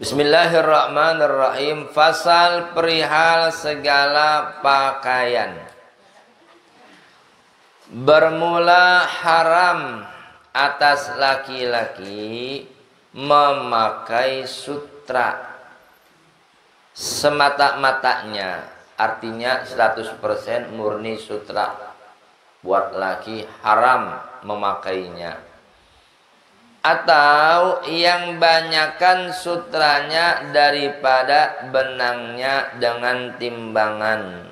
Bismillahirrahmanirrahim. Fasal perihal segala pakaian. Bermula haram atas laki-laki memakai sutra semata-matanya, artinya 100% murni sutra. Buat laki haram memakainya. Atau yang banyakkan sutranya daripada benangnya dengan timbangan.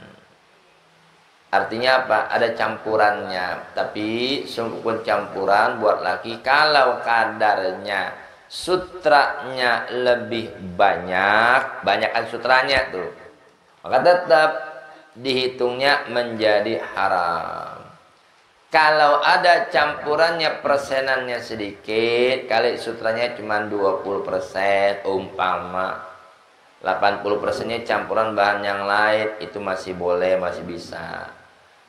Artinya apa? Ada campurannya. Tapi sempurna campuran buat laki, kalau kadarnya sutranya lebih banyak, banyakkan sutranya tuh, maka tetap dihitungnya menjadi haram. Kalau ada campurannya, persenannya sedikit, kali sutranya cuma 20%, umpama 80%-nya campuran bahan yang lain, itu masih boleh, masih bisa.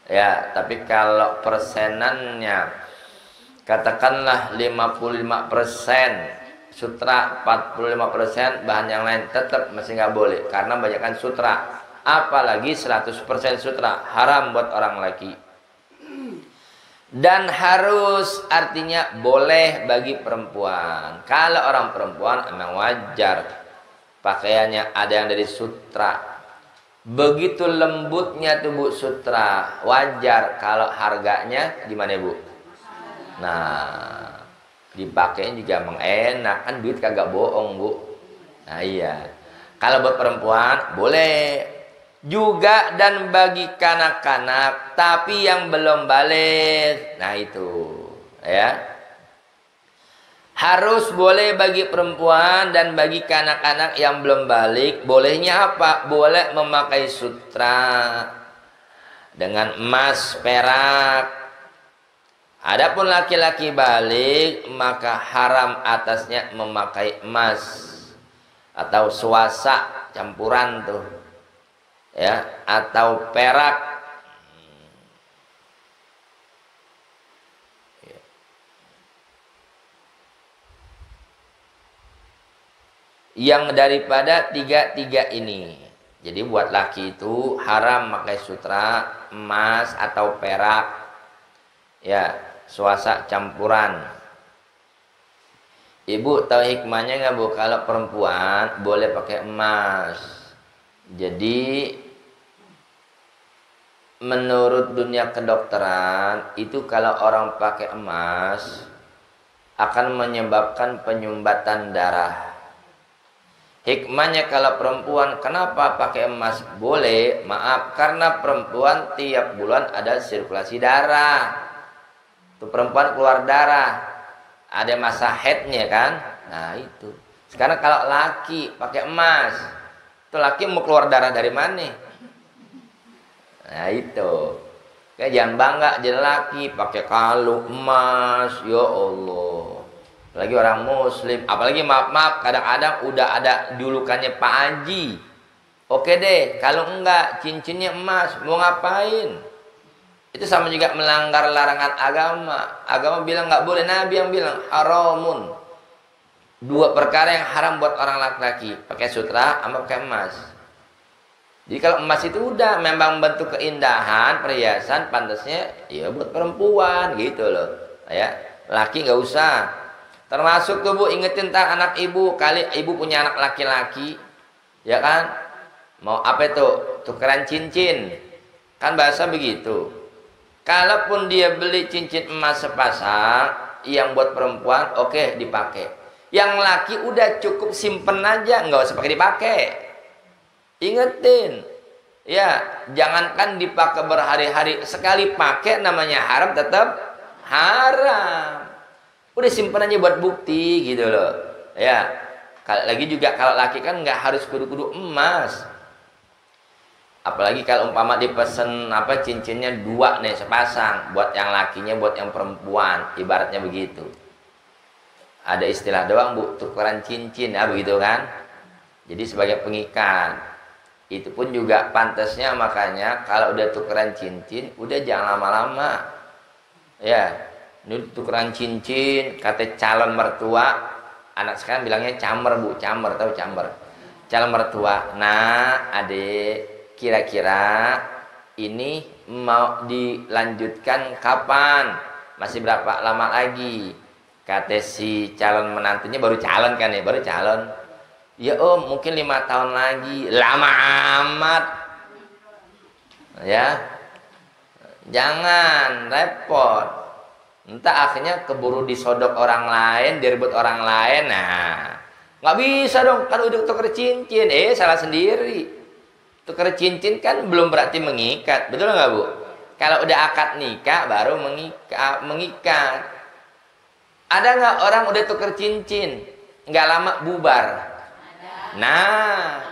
Ya, tapi kalau persenannya katakanlah 55% sutra, 45% bahan yang lain, tetap masih nggak boleh karena banyakkan sutra. Apalagi 100% sutra, haram buat orang laki. Dan harus artinya boleh bagi perempuan. Kalau orang perempuan emang wajar pakaiannya ada yang dari sutra. Begitu lembutnya tuh Bu sutra, wajar. Kalau harganya gimana Bu? Nah, dipakai juga emang enak, kan duit kagak bohong Bu. Nah iya. Kalau buat perempuan boleh juga, dan bagi kanak-kanak tapi yang belum balik. Nah itu ya, harus boleh bagi perempuan dan bagi kanak-kanak yang belum balik. Bolehnya apa? Boleh memakai sutra dengan emas, perak. Adapun laki-laki balik, maka haram atasnya memakai emas atau swasa campuran tuh ya, atau perak. Yang daripada tiga-tiga ini. Jadi buat laki itu haram pakai sutra, emas atau perak, ya, swasa campuran. Ibu tahu hikmahnya nggak Bu? Kalau perempuan boleh pakai emas. Jadi menurut dunia kedokteran itu kalau orang pakai emas akan menyebabkan penyumbatan darah. Hikmahnya kalau perempuan kenapa pakai emas? Boleh, maaf, karena perempuan tiap bulan ada sirkulasi darah. Tuh perempuan keluar darah, ada masa haidnya kan. Nah itu. Sekarang kalau laki pakai emas, itu laki mau keluar darah dari mana? Nah itu. Kayak jangan bangga jadi laki pakai kalung emas, ya Allah. Apalagi orang muslim, apalagi maaf kadang-kadang udah ada julukannya Pak Haji. Oke deh, kalau enggak cincinnya emas, mau ngapain? Itu sama juga melanggar larangan agama. Agama bilang nggak boleh, Nabi yang bilang haramun. Dua perkara yang haram buat orang laki-laki, pakai sutra sama pakai emas. Jadi kalau emas itu udah memang bentuk keindahan, perhiasan, pantasnya ya buat perempuan gitu loh. Ya, laki nggak usah. Termasuk tuh Bu, ingetin tentang anak ibu, kali ibu punya anak laki-laki, ya kan? Mau apa itu? Tukeran cincin. Kan bahasa begitu. Kalaupun dia beli cincin emas sepasang, yang buat perempuan oke dipakai. Yang laki udah cukup simpen aja, nggak usah pakai dipakai. Ingetin, ya jangankan dipakai berhari-hari, sekali pakai namanya haram, tetap haram. Udah simpen aja buat bukti gitu loh. Ya, lagi juga kalau laki kan nggak harus kudu-kudu emas. Apalagi kalau umpama dipesen apa cincinnya dua nih sepasang, buat yang lakinya, buat yang perempuan, ibaratnya begitu. Ada istilah doang Bu, tukeran cincin ya begitu kan. Jadi sebagai pengikat. Itu pun juga pantasnya, makanya kalau udah tukeran cincin udah jangan lama-lama. Ya, ini tukeran cincin, kata calon mertua Anak sekarang bilangnya camer Bu, camer, tahu camer? Calon mertua. Nah, adik, kira-kira ini mau dilanjutkan kapan? Masih berapa lama lagi? Kata si calon menantunya, baru calon kan ya, baru calon. Ya Om, mungkin 5 tahun lagi. Lama amat. Ya. Jangan repot. Entah akhirnya keburu disodok orang lain, direbut orang lain. Nah, nggak bisa dong, kan udah tuker cincin. Salah sendiri. Tuker cincin kan belum berarti mengikat, betul nggak Bu? Kalau udah akad nikah baru mengikat. Ada nggak orang udah tuker cincin, nggak lama bubar? Nah,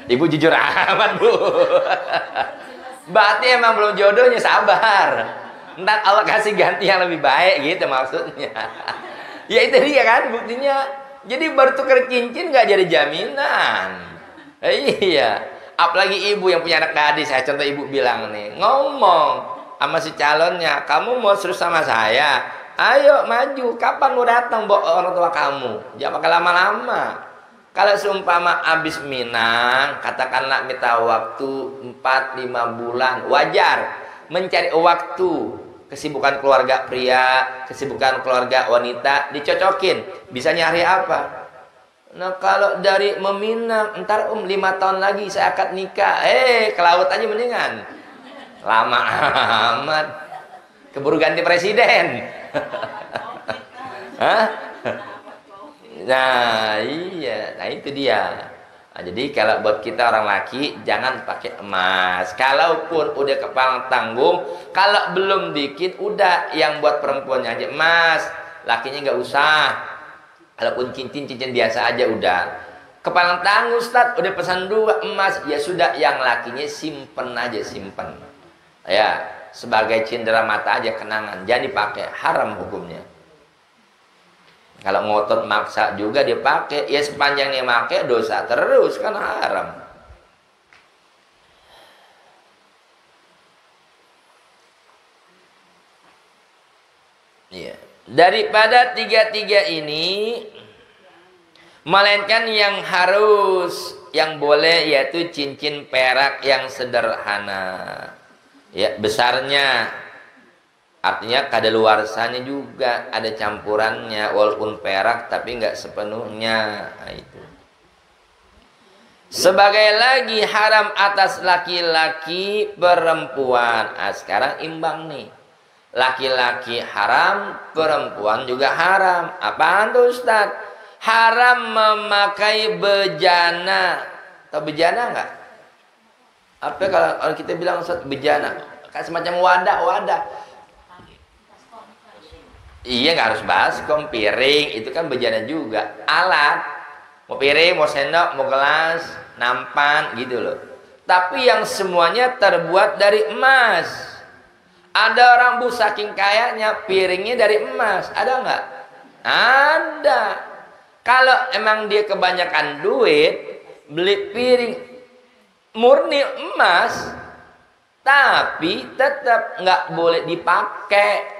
Ibu jujur amat Bu. Berarti emang belum jodohnya, sabar. Ntar Allah kasih ganti yang lebih baik gitu maksudnya. Ya itu dia kan buktinya. Jadi baru tuker cincin gak jadi jaminan. Iya. Apalagi ibu yang punya anak gadis. Saya contoh ibu bilang nih, ngomong sama si calonnya, kamu mau terus sama saya? Ayo maju. Kapan mau datang bawa orang tua kamu? Jangan pakai lama-lama. Kalau seumpama habis Minang, katakanlah minta waktu 4-5 bulan, wajar mencari waktu. Kesibukan keluarga pria, kesibukan keluarga wanita, dicocokin. Bisa nyari apa? Nah kalau dari meminang, ntar 5 tahun lagi saya akad nikah. Ke laut aja mendingan. Lama amat. Keburu ganti presiden. Hah? Nah iya, nah itu dia. Nah, jadi kalau buat kita orang laki jangan pakai emas. Kalaupun udah kepala tanggung, kalau belum dikit udah yang buat perempuannya aja emas, lakinya nggak usah. Kalaupun cincin biasa aja udah. Kepala tanggung Ustaz udah pesan 2 emas, ya sudah yang lakinya simpen aja, simpen. Ya sebagai cindera mata aja, kenangan, jangan dipakai, haram hukumnya. Kalau ngotot maksa juga dia pakai, ya sepanjang dia pakai dosa terus, kan haram. Iya. Daripada 3 ini, melainkan yang harus, yang boleh yaitu cincin perak yang sederhana. Ya, besarnya. Artinya kadaluarsanya juga ada campurannya, walaupun perak tapi nggak sepenuhnya. Nah, itu. Sebagai lagi haram atas laki-laki perempuan. Nah, sekarang imbang nih. Laki-laki haram, perempuan juga haram. Apaan tuh Ustaz? Haram memakai bejana. Tahu bejana nggak? Apa kalau kita bilang Ustaz bejana? Kayak semacam wadah. Iya, nggak harus baskom, piring itu kan bejana juga, alat. Mau piring, mau sendok, mau gelas, nampan gitu loh. Tapi yang semuanya terbuat dari emas. Ada orang Bu saking kayanya piringnya dari emas, ada nggak? Ada. Kalau emang dia kebanyakan duit, beli piring murni emas, tapi tetap nggak boleh dipakai.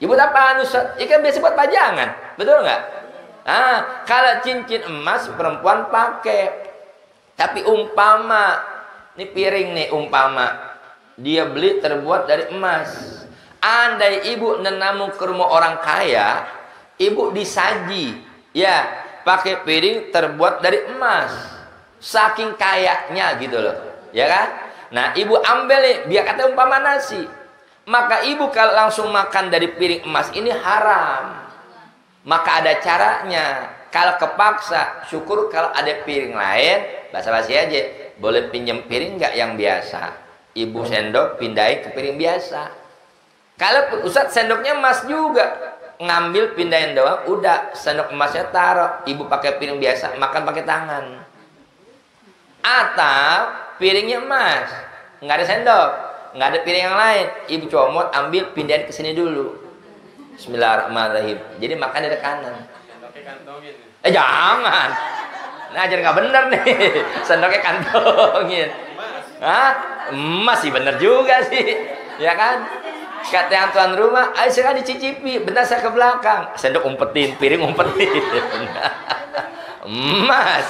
Ibu apaan Ustaz? Ikan biasa buat pajangan, betul nggak? Nah, kalau cincin emas perempuan pakai. Tapi umpama, ini piring nih umpama, dia beli terbuat dari emas. Andai ibu nenamu ke rumah orang kaya, ibu disaji, ya pakai piring terbuat dari emas. Saking kayanya gitu loh, ya kan? Nah, ibu ambil nih, biar kata umpama nasi. Maka ibu kalau langsung makan dari piring emas ini haram. Maka ada caranya. Kalau kepaksa, syukur kalau ada piring lain, basa-basi aja. Boleh pinjam piring nggak yang biasa? Ibu sendok pindahin ke piring biasa. Kalau Ustaz sendoknya emas juga, ngambil pindahin doang, udah sendok emasnya taruh. Ibu pakai piring biasa, makan pakai tangan. Atau piringnya emas, nggak ada sendok, nggak ada piring yang lain, ibu comot ambil pindahin ke sini dulu. Bismillahirrahmanirrahim. Jadi makan dari kanan. Jangan. Nah, ajar nggak bener nih. Sendoknya kantongin. Hah? Masih bener juga sih. Ya kan? Kata yang tuan rumah, ayo sekarang dicicipi, bentar saya ke belakang. Sendok umpetin, piring umpetin. Emas.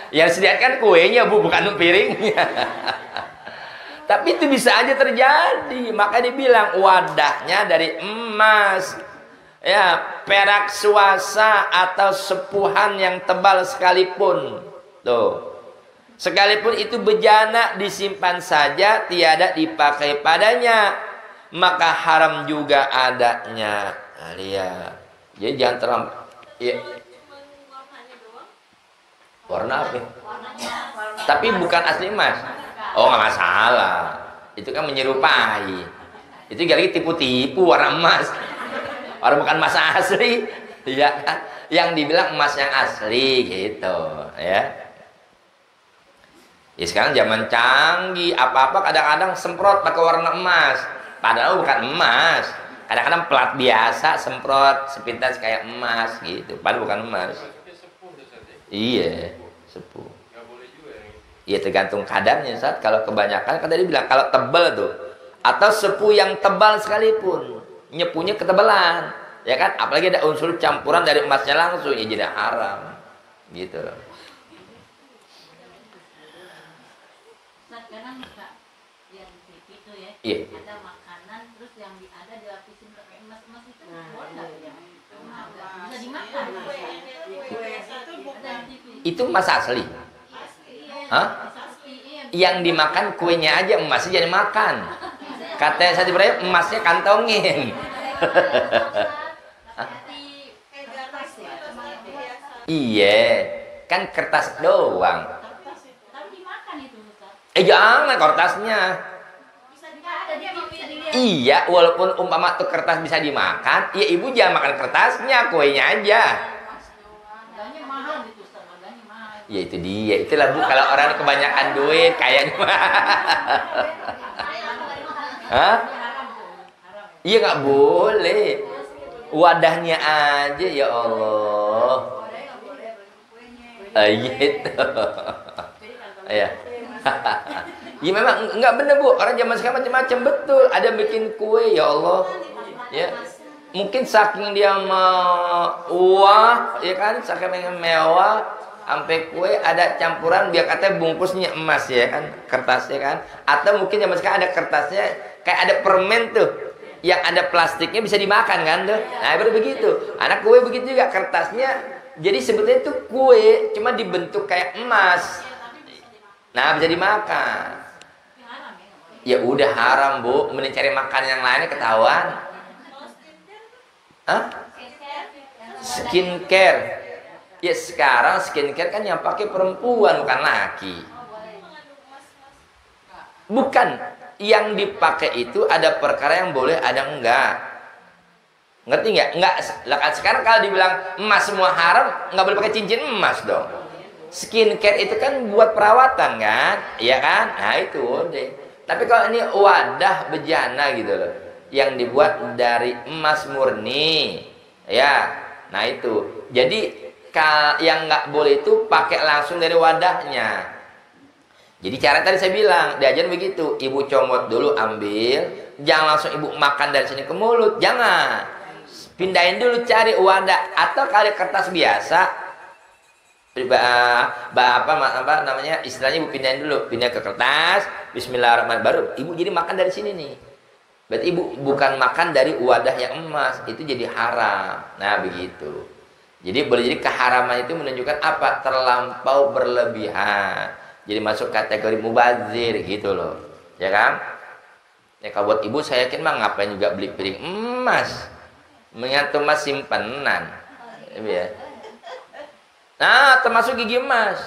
Yang sediakan kuenya bu, bukan piringnya. Tapi itu bisa aja terjadi. Maka dibilang wadahnya dari emas. Ya, perak swasa atau sepuhan yang tebal sekalipun. Tuh. Sekalipun itu bejana disimpan saja, tiada dipakai padanya, maka haram juga adanya. Nah, lihat. Jadi jangan terlalu ya. Warna apa? Tapi bukan asli emas. Oh, nggak masalah. Itu kan menyerupai. Itu lagi tipu-tipu warna emas. Orang bukan emas asli, ya kan? Yang dibilang emas yang asli gitu, ya. Ya sekarang zaman canggih, apa-apa kadang-kadang semprot pakai warna emas, padahal bukan emas. Kadang-kadang plat biasa semprot sepintas kayak emas gitu, padahal bukan emas. Iya, sepuh. Iya tergantung kadarnya saat. Kalau kebanyakan kan tadi bilang kalau tebal tuh, atau sepuh yang tebal sekalipun, nyepunya ketebalan, ya kan? Apalagi ada unsur campuran dari emasnya langsung, ya jadi haram, gitu loh. Iya. Ada makanan terus yang ada dilapisin pakai emas-emas itu boleh nggak ya? Bisa dimakan. Itu emas asli. Hah? Yang dimakan kuenya aja, emasnya jadi makan. Katanya saya Ibrahim, emasnya kantongin. Iya, kan kertas doang. Jangan kertasnya. Iya, walaupun umpama tuh kertas bisa dimakan, ya ibu jangan makan kertasnya, kuenya aja. Ya itu dia, itulah bu, kalau orang kebanyakan duit, kayaknya. Hah? Iya nggak boleh. Wadahnya aja ya Allah. Gitu. Ya. Ya memang nggak bener bu, orang zaman sekarang macam-macam betul. Ada bikin kue ya Allah, ya mungkin saking dia mewah, ya kan, saking mewah, sampai kue ada campuran biar katanya bungkusnya emas ya kan, kertasnya kan, atau mungkin zaman sekarang ada kertasnya kayak ada permen tuh, yang ada plastiknya bisa dimakan kan tuh. Nah baru begitu, anak kue begitu juga kertasnya. Jadi sebetulnya itu kue cuma dibentuk kayak emas. Nah bisa dimakan. Ya udah haram bu, mending cari makan yang lainnya ketahuan. Hah? Skincare. Ya sekarang skincare kan yang pakai perempuan bukan laki. Bukan, yang dipakai itu ada perkara yang boleh, ada enggak. Ngerti nggak? Enggak. Sekarang kalau dibilang emas semua haram, nggak boleh pakai cincin emas dong. Skincare itu kan buat perawatan kan, iya kan? Nah itu deh. Tapi kalau ini wadah bejana gitu loh, yang dibuat dari emas murni, ya, nah itu. Jadi yang nggak boleh itu pakai langsung dari wadahnya. Jadi cara tadi saya bilang, diajarin begitu, ibu comot dulu ambil, jangan langsung ibu makan dari sini ke mulut, jangan. Pindahin dulu cari wadah atau kali kertas biasa. Apa namanya istilahnya ibu pindahin dulu, pindah ke kertas, bismillahirrahmanirrahim, baru ibu jadi makan dari sini nih. Berarti ibu bukan makan dari wadah yang emas, itu jadi haram. Nah begitu. Jadi boleh jadi keharaman itu menunjukkan apa? Terlampau berlebihan. Jadi masuk kategori mubazir gitu loh, ya kan? Ya kalau buat ibu saya yakin mah ngapain juga beli piring emas, mengantum emas simpanan, ya. Nah, termasuk gigi emas.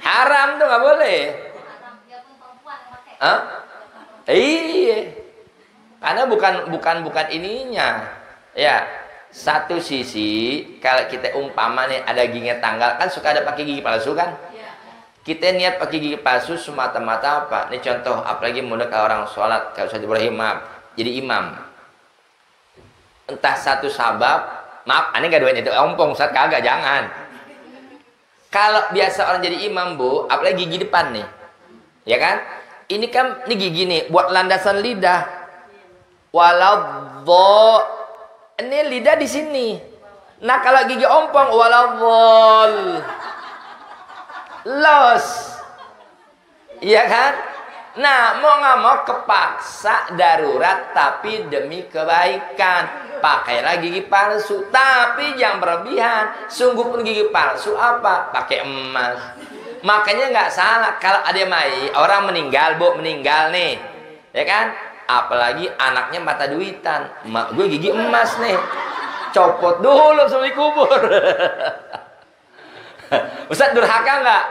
Haram tuh nggak boleh. Hah? Iya. Karena bukan ininya. Ya, satu sisi kalau kita umpama nih ada gigi tanggal kan suka ada pakai gigi palsu kan? Kita niat pakai gigi palsu semata-mata apa? Ini contoh apalagi mudah kalau orang sholat kalau Ustaz Ibrahim jadi imam. Entah satu sabab, maaf, aneh nggak doain itu ompong Ustaz kagak jangan. Kalau biasa orang jadi imam bu, apalagi gigi depan nih, ya kan? Ini kan ini gigi nih buat landasan lidah. Waladhdall. Ini lidah di sini. Nah, kalau gigi ompong waladhdall. Los. Iya kan? Nah, mau nggak mau kepaksa darurat tapi demi kebaikan. Pakailah gigi palsu, tapi jangan berlebihan. Sungguh pun gigi palsu apa? Pakai emas. Makanya nggak salah kalau ada orang meninggal, Bu, meninggal nih. Ya kan? Apalagi anaknya mata duitan. Mak gue gigi emas nih. Copot dulu sebelum dikubur. Ustaz durhaka nggak?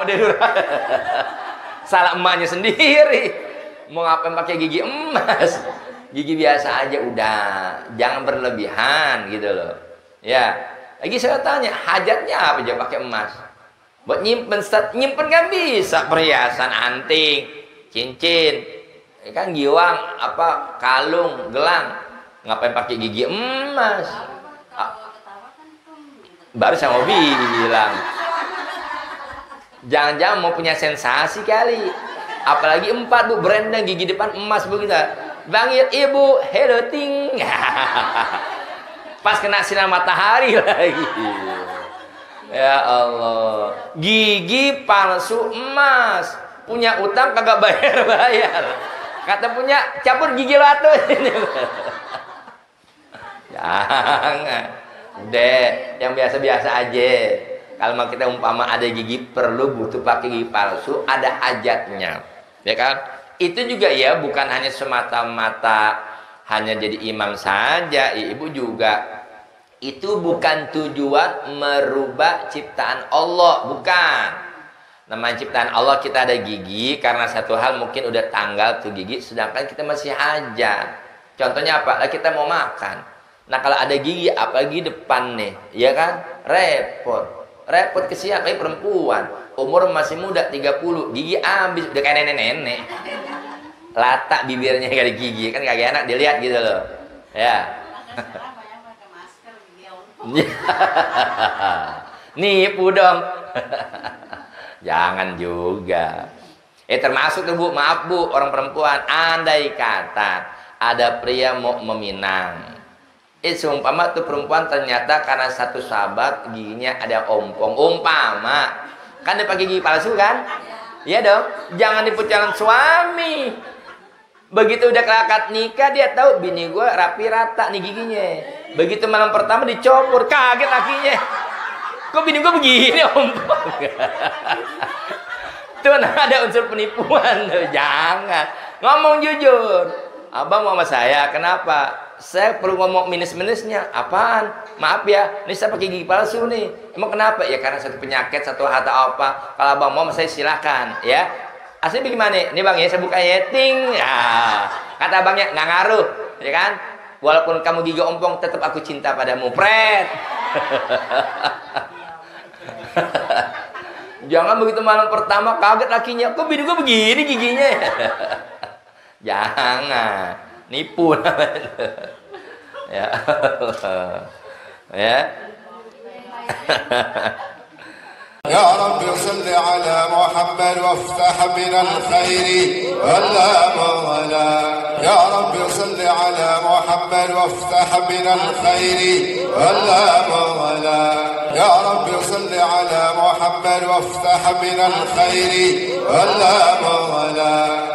Udah durhaka. Salah emaknya sendiri. Mau ngapain pakai gigi emas? Gigi biasa aja udah. Jangan berlebihan gitu loh. Ya. Lagi saya tanya, hajatnya apa aja pakai emas? Buat nyimpen, nyimpen kan bisa perhiasan, anting, cincin, kan giwang, apa kalung, gelang. Ngapain pakai gigi emas? Baru saya mau bilang. Jangan-jangan mau punya sensasi kali. Apalagi 4 Bu, berendang gigi depan emas Bu kita. Bangit Ibu, hello ting. Pas kena sinar matahari lagi. Ya Allah. Gigi palsu emas. Punya utang kagak bayar-bayar. Kata punya cabut gigi batu. Jangan. Udah, yang biasa-biasa aja. Kalau kita umpama ada gigi perlu butuh pakai gigi palsu, ada hajatnya, ya kan? Itu juga ya bukan hanya semata-mata hanya jadi imam saja, ibu juga. Itu bukan tujuan merubah ciptaan Allah, bukan. Namanya ciptaan Allah kita ada gigi karena satu hal mungkin udah tanggal tuh gigi, sedangkan kita masih hajat. Contohnya apa? Lah kita mau makan. Nah kalau ada gigi apalagi depan nih, ya kan? Repot. Repot ke siapa? Perempuan. Umur masih muda 30, gigi habis udah kayak nenek-nenek. Latak bibirnya gak ada gigi, kan kagak enak dilihat gitu loh. Ya. Nipu dong. Jangan juga. Termasuk tuh Bu, maaf Bu, orang perempuan, andai kata ada pria mau meminang. Seumpama tuh perempuan ternyata karena satu sahabat giginya ada ompong, umpama kan dia pakai gigi palsu kan? Iya dong. Jangan nipu calon suami. Begitu udah akad nikah dia tahu bini gue rapi rata nih giginya. Begitu malam pertama dicopur, kaget lakinya. Kok bini gue begini ompong? Tuh ada unsur penipuan tuh. Jangan. Ngomong jujur. Abang mau sama saya, kenapa? Saya perlu ngomong minus-minusnya. Apaan? Maaf ya, ini saya pakai gigi palsu nih. Emang kenapa? Ya karena satu penyakit, satu harta apa. Kalau abang mau saya silakan ya. Asli bagaimana? Ini bang ya, saya buka yeting. Ya. Kata abangnya, nggak ngaruh. Ya kan? Walaupun kamu gigi ompong, tetap aku cinta padamu. Pret. Jangan begitu malam pertama kaget lakinya. Kok bini gue begini giginya? Jangan. Nipu namanya. Ya Allah. Ya. يا رب صل على محمد وافتح من الخير ولا مغلا يا رب صل على محمد وافتح من الخير ولا مغلا يا رب صل على محمد وافتح من الخير ولا مغلا